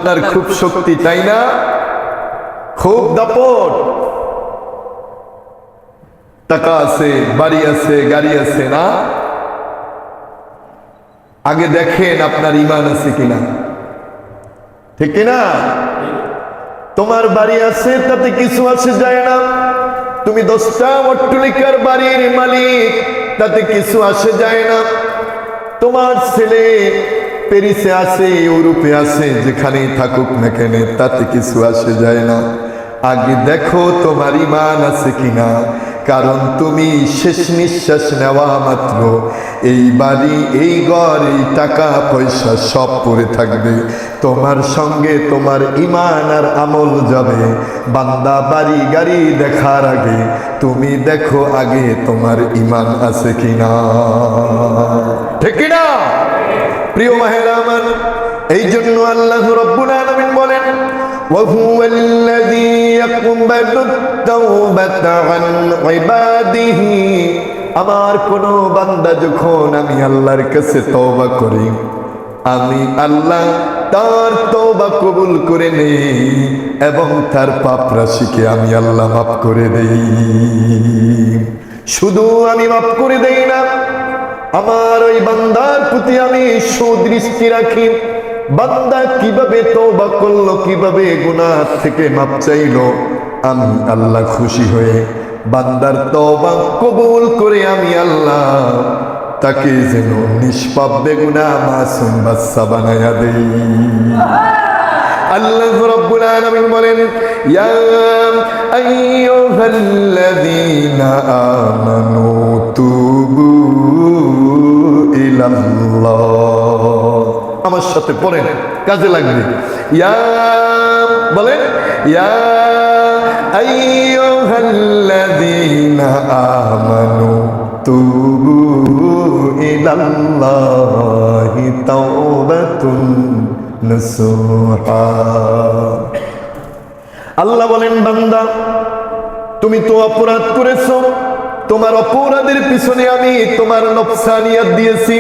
আপনার খুব শক্তি, তাই না? খুব দাপট, টাকা আছে, বাড়ি আছে, গাড়ি আছে না? আগে দেখেন আপনার ঈমান আছে কিনা, ঠিক কিনা? তোমার বাড়ি আছে তাতে কিছু আসে যায় না, তুমি 10টা অট্টালিকার বাড়ির মালিক, তাতে কিছু আসে যায় না। তোমার ছেলে প্যারিসে আছে, ইউরোপে আছে, যেখানেই থাকুক না কেন তাতে কিছু আসে যায় না। আগে দেখো তোমার ঈমান আছে কিনা, কারণ তুমি শেষ নিঃশ্বাস নেওয়া মাত্র এই বাড়ি, এই ঘর, এই টাকা পয়সা সব পড়ে থাকবে, তোমার সঙ্গে তোমার ঈমান আর আমল যাবে। বান্দা বাড়ি গাড়ি দেখার আগে তুমি দেখো আগে তোমার ঈমান আছে কিনা, ঠিক কিনা? প্রিয় মায়েরা আমার, এই জন্য আল্লাহ রাব্বুল আলামিন বলেন, وهو الذي يقبل التوبة عن عباده। আমার কোন বান্দা যখন আমি আল্লাহর কাছে তওবা করি, আমি আল্লাহ তার তওবা কবুল করে নেই এবং তার পাপ রাশিকে আমি আল্লাহ মাফ করে দেই। শুধু আমি মাফ করে দেই না, আমার ওই বান্দার প্রতি আমি সুদৃষ্টি রাখি। বান্দা কিভাবে তওবা করলো, কিভাবে গুনাহ থেকে মাপ চাইলো, আমি আল্লাহ খুশি হয়ে বান্দার তওবা কবুল করে আমি আল্লাহ তাকে যেন নিষ্পাপ বেগুনাহ মাসুম বাচ্চা বানায়া দেই। আল্লাহ রাব্বুল আলামিন বলেন, ইয়া আইয়ুহাল্লাযীনা আমানু তুবু ইলাল্লাহ। আমার সাথে পড়েন, কাজে লাগবে। ইয়া বলেন, ইয়া আইয়ুহাল্লাযীনা আমানু তুবু ইলাল্লাহি তাওবাতুন নাসুহা। আল্লাহ বলেন, বান্দা তুমি তো অপরাধ করেছো, তোমার অপরাধের পিছনে আমি তোমার নফসানিয়াত দিয়েছি,